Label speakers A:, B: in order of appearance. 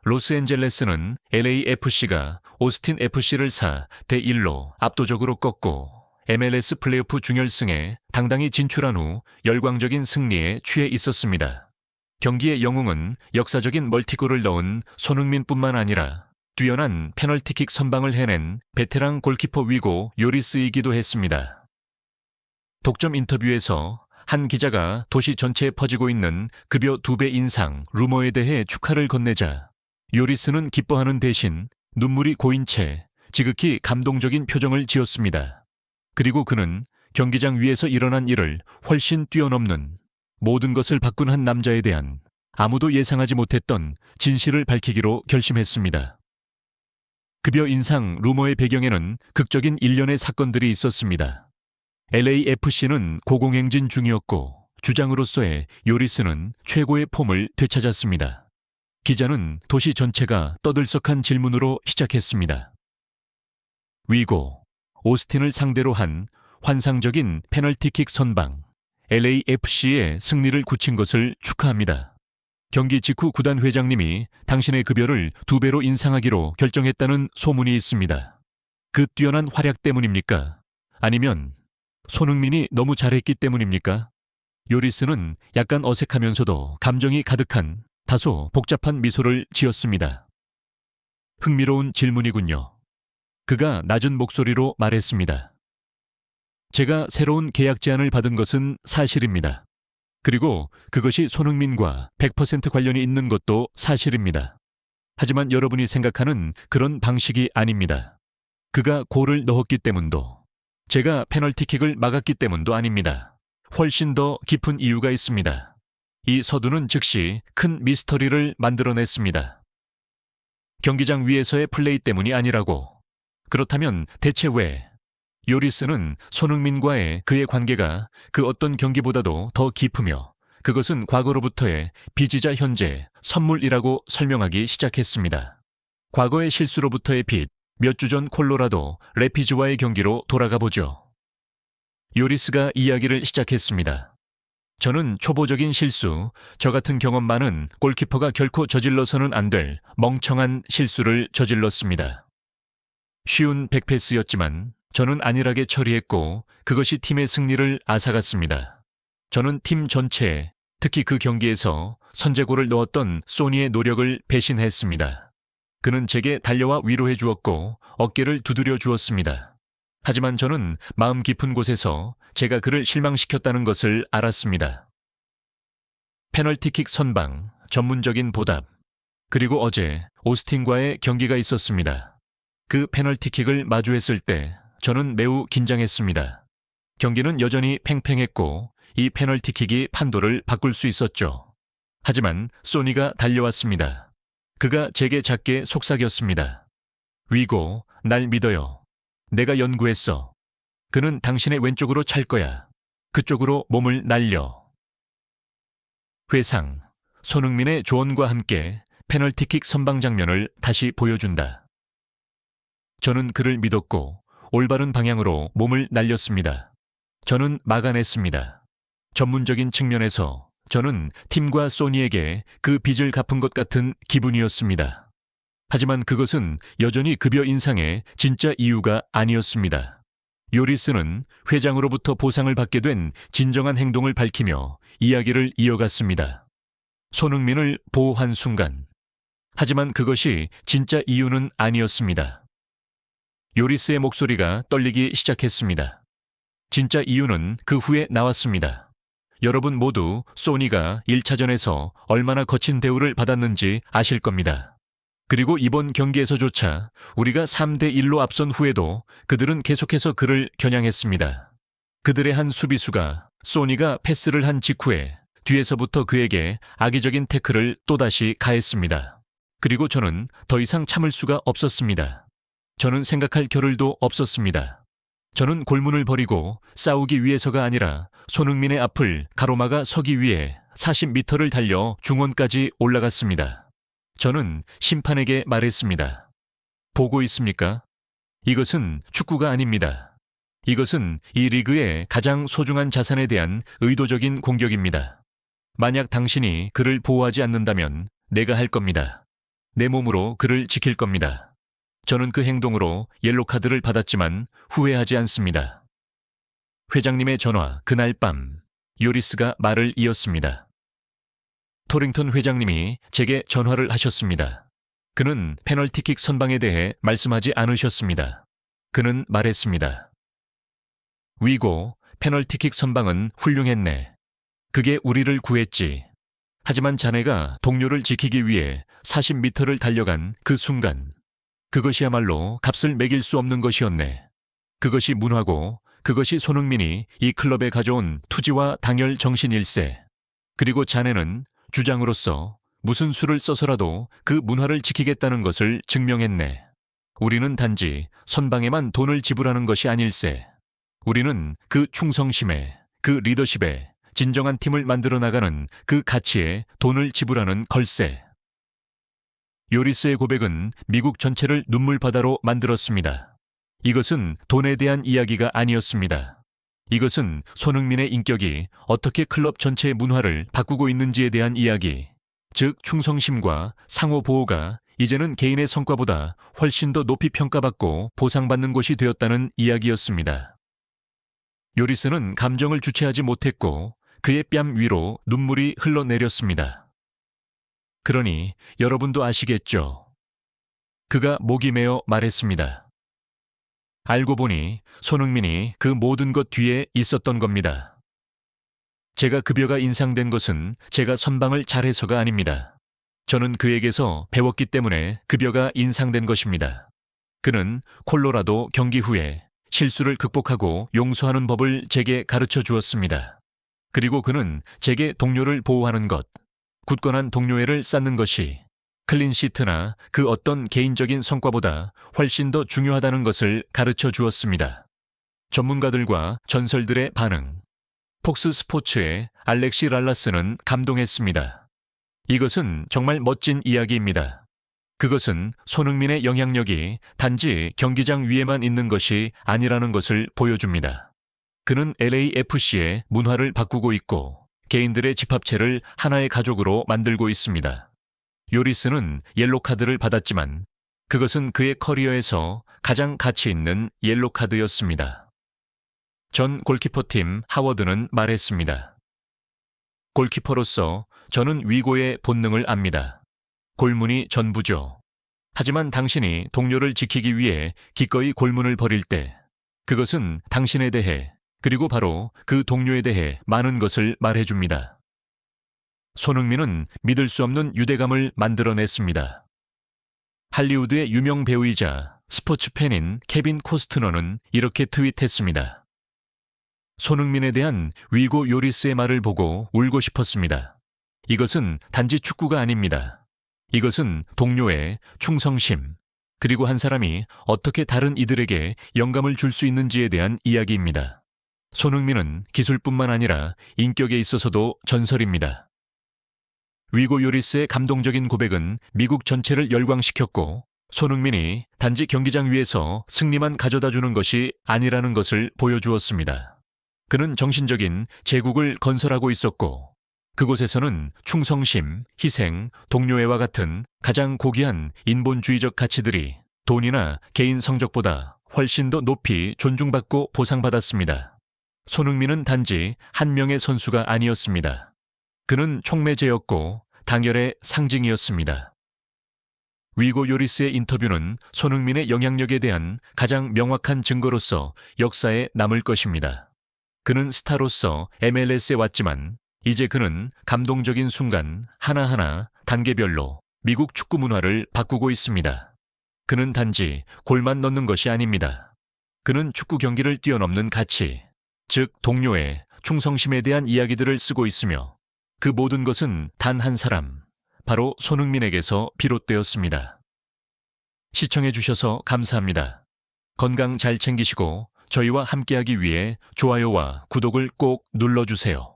A: 로스앤젤레스는 LAFC가 오스틴 FC를 4대1로 압도적으로 꺾고 MLS 플레이오프 준결승에 당당히 진출한 후 열광적인 승리에 취해 있었습니다. 경기의 영웅은 역사적인 멀티골을 넣은 손흥민뿐만 아니라 뛰어난 페널티킥 선방을 해낸 베테랑 골키퍼 위고 요리스이기도 했습니다. 독점 인터뷰에서 한 기자가 도시 전체에 퍼지고 있는 급여 2배 인상 루머에 대해 축하를 건네자 요리스는 기뻐하는 대신 눈물이 고인 채 지극히 감동적인 표정을 지었습니다. 그리고 그는 경기장 위에서 일어난 일을 훨씬 뛰어넘는 모든 것을 바꾼 한 남자에 대한 아무도 예상하지 못했던 진실을 밝히기로 결심했습니다. 급여 인상 루머의 배경에는 극적인 일련의 사건들이 있었습니다. LAFC는 고공행진 중이었고 주장으로서의 요리스는 최고의 폼을 되찾았습니다. 기자는 도시 전체가 떠들썩한 질문으로 시작했습니다. 위고, 오스틴을 상대로 한 환상적인 페널티킥 선방, LAFC의 승리를 굳힌 것을 축하합니다. 경기 직후 구단 회장님이 당신의 급여를 2배로 인상하기로 결정했다는 소문이 있습니다. 그 뛰어난 활약 때문입니까? 아니면 손흥민이 너무 잘했기 때문입니까? 요리스는 약간 어색하면서도 감정이 가득한 다소 복잡한 미소를 지었습니다. 흥미로운 질문이군요. 그가 낮은 목소리로 말했습니다. 제가 새로운 계약 제안을 받은 것은 사실입니다. 그리고 그것이 손흥민과 100% 관련이 있는 것도 사실입니다. 하지만 여러분이 생각하는 그런 방식이 아닙니다. 그가 골을 넣었기 때문도, 제가 페널티킥을 막았기 때문도 아닙니다. 훨씬 더 깊은 이유가 있습니다. 이 서두는 즉시 큰 미스터리를 만들어냈습니다. 경기장 위에서의 플레이 때문이 아니라고. 그렇다면 대체 왜? 요리스는 손흥민과의 그의 관계가 그 어떤 경기보다도 더 깊으며 그것은 과거로부터의 빚이자 현재 선물이라고 설명하기 시작했습니다. 과거의 실수로부터의 빚, 몇 주 전 콜로라도 래피즈와의 경기로 돌아가 보죠. 요리스가 이야기를 시작했습니다. 저는 초보적인 실수, 저 같은 경험 많은 골키퍼가 결코 저질러서는 안 될 멍청한 실수를 저질렀습니다. 쉬운 백패스였지만 저는 안일하게 처리했고 그것이 팀의 승리를 앗아갔습니다. 저는 팀 전체에, 특히 그 경기에서 선제골을 넣었던 소니의 노력을 배신했습니다. 그는 제게 달려와 위로해 주었고 어깨를 두드려 주었습니다. 하지만 저는 마음 깊은 곳에서 제가 그를 실망시켰다는 것을 알았습니다. 페널티킥 선방, 전문적인 보답, 그리고 어제 오스틴과의 경기가 있었습니다. 그 페널티킥을 마주했을 때 저는 매우 긴장했습니다. 경기는 여전히 팽팽했고 이 페널티킥이 판도를 바꿀 수 있었죠. 하지만 소니가 달려왔습니다. 그가 제게 작게 속삭였습니다. 위고, 날 믿어요. 내가 연구했어. 그는 당신의 왼쪽으로 찰 거야. 그쪽으로 몸을 날려. 회상, 손흥민의 조언과 함께 페널티킥 선방 장면을 다시 보여준다. 저는 그를 믿었고 올바른 방향으로 몸을 날렸습니다. 저는 막아냈습니다. 전문적인 측면에서 저는 팀과 소니에게 그 빚을 갚은 것 같은 기분이었습니다. 하지만 그것은 여전히 급여 인상의 진짜 이유가 아니었습니다. 요리스는 회장으로부터 보상을 받게 된 진정한 행동을 밝히며 이야기를 이어갔습니다. 손흥민을 보호한 순간. 하지만 그것이 진짜 이유는 아니었습니다. 요리스의 목소리가 떨리기 시작했습니다. 진짜 이유는 그 후에 나왔습니다. 여러분 모두 소니가 1차전에서 얼마나 거친 대우를 받았는지 아실 겁니다. 그리고 이번 경기에서조차 우리가 3대1로 앞선 후에도 그들은 계속해서 그를 겨냥했습니다. 그들의 한 수비수가 소니가 패스를 한 직후에 뒤에서부터 그에게 악의적인 태클을 또다시 가했습니다. 그리고 저는 더 이상 참을 수가 없었습니다. 저는 생각할 겨를도 없었습니다. 저는 골문을 버리고 싸우기 위해서가 아니라 손흥민의 앞을 가로막아 서기 위해 40m를 달려 중원까지 올라갔습니다. 저는 심판에게 말했습니다. 보고 있습니까? 이것은 축구가 아닙니다. 이것은 이 리그의 가장 소중한 자산에 대한 의도적인 공격입니다. 만약 당신이 그를 보호하지 않는다면 내가 할 겁니다. 내 몸으로 그를 지킬 겁니다. 저는 그 행동으로 옐로 카드를 받았지만 후회하지 않습니다. 회장님의 전화 그날 밤 요리스가 말을 이었습니다. 토링턴 회장님이 제게 전화를 하셨습니다. 그는 페널티킥 선방에 대해 말씀하지 않으셨습니다. 그는 말했습니다. 위고, 페널티킥 선방은 훌륭했네. 그게 우리를 구했지. 하지만 자네가 동료를 지키기 위해 40m를 달려간 그 순간, 그것이야말로 값을 매길 수 없는 것이었네. 그것이 문화고, 그것이 손흥민이 이 클럽에 가져온 투지와 당열 정신일세. 그리고 자네는 주장으로서 무슨 수를 써서라도 그 문화를 지키겠다는 것을 증명했네. 우리는 단지 선방에만 돈을 지불하는 것이 아닐세. 우리는 그 충성심에, 그 리더십에 진정한 팀을 만들어 나가는 그 가치에 돈을 지불하는 걸세. 요리스의 고백은 미국 전체를 눈물바다로 만들었습니다. 이것은 돈에 대한 이야기가 아니었습니다. 이것은 손흥민의 인격이 어떻게 클럽 전체의 문화를 바꾸고 있는지에 대한 이야기, 즉 충성심과 상호 보호가 이제는 개인의 성과보다 훨씬 더 높이 평가받고 보상받는 곳이 되었다는 이야기였습니다. 요리스는 감정을 주체하지 못했고 그의 뺨 위로 눈물이 흘러내렸습니다. 그러니 여러분도 아시겠죠? 그가 목이 메어 말했습니다. 알고 보니 손흥민이 그 모든 것 뒤에 있었던 겁니다. 제가 급여가 인상된 것은 제가 선방을 잘해서가 아닙니다. 저는 그에게서 배웠기 때문에 급여가 인상된 것입니다. 그는 콜로라도 경기 후에 실수를 극복하고 용서하는 법을 제게 가르쳐 주었습니다. 그리고 그는 제게 동료를 보호하는 것, 굳건한 동료애를 쌓는 것이 클린시트나 그 어떤 개인적인 성과보다 훨씬 더 중요하다는 것을 가르쳐 주었습니다. 전문가들과 전설들의 반응. 폭스 스포츠의 알렉시 랄라스는 감동했습니다. 이것은 정말 멋진 이야기입니다. 그것은 손흥민의 영향력이 단지 경기장 위에만 있는 것이 아니라는 것을 보여줍니다. 그는 LAFC의 문화를 바꾸고 있고 개인들의 집합체를 하나의 가족으로 만들고 있습니다. 요리스는 옐로 카드를 받았지만 그것은 그의 커리어에서 가장 가치 있는 옐로 카드였습니다. 전 골키퍼팀 하워드는 말했습니다. 골키퍼로서 저는 위고의 본능을 압니다. 골문이 전부죠. 하지만 당신이 동료를 지키기 위해 기꺼이 골문을 버릴 때 그것은 당신에 대해 그리고 바로 그 동료에 대해 많은 것을 말해줍니다. 손흥민은 믿을 수 없는 유대감을 만들어냈습니다. 할리우드의 유명 배우이자 스포츠 팬인 케빈 코스트너는 이렇게 트윗했습니다. 손흥민에 대한 위고 요리스의 말을 보고 울고 싶었습니다. 이것은 단지 축구가 아닙니다. 이것은 동료의 충성심, 그리고 한 사람이 어떻게 다른 이들에게 영감을 줄 수 있는지에 대한 이야기입니다. 손흥민은 기술뿐만 아니라 인격에 있어서도 전설입니다. 위고 요리스의 감동적인 고백은 미국 전체를 열광시켰고 손흥민이 단지 경기장 위에서 승리만 가져다주는 것이 아니라는 것을 보여주었습니다. 그는 정신적인 제국을 건설하고 있었고 그곳에서는 충성심, 희생, 동료애와 같은 가장 고귀한 인본주의적 가치들이 돈이나 개인 성적보다 훨씬 더 높이 존중받고 보상받았습니다. 손흥민은 단지 한 명의 선수가 아니었습니다. 그는 촉매제였고 당열의 상징이었습니다. 위고 요리스의 인터뷰는 손흥민의 영향력에 대한 가장 명확한 증거로서 역사에 남을 것입니다. 그는 스타로서 MLS에 왔지만 이제 그는 감동적인 순간 하나하나 단계별로 미국 축구 문화를 바꾸고 있습니다. 그는 단지 골만 넣는 것이 아닙니다. 그는 축구 경기를 뛰어넘는 가치, 즉 동료의 충성심에 대한 이야기들을 쓰고 있으며 그 모든 것은 단 한 사람, 바로 손흥민에게서 비롯되었습니다. 시청해 주셔서 감사합니다. 건강 잘 챙기시고 저희와 함께하기 위해 좋아요와 구독을 꼭 눌러주세요.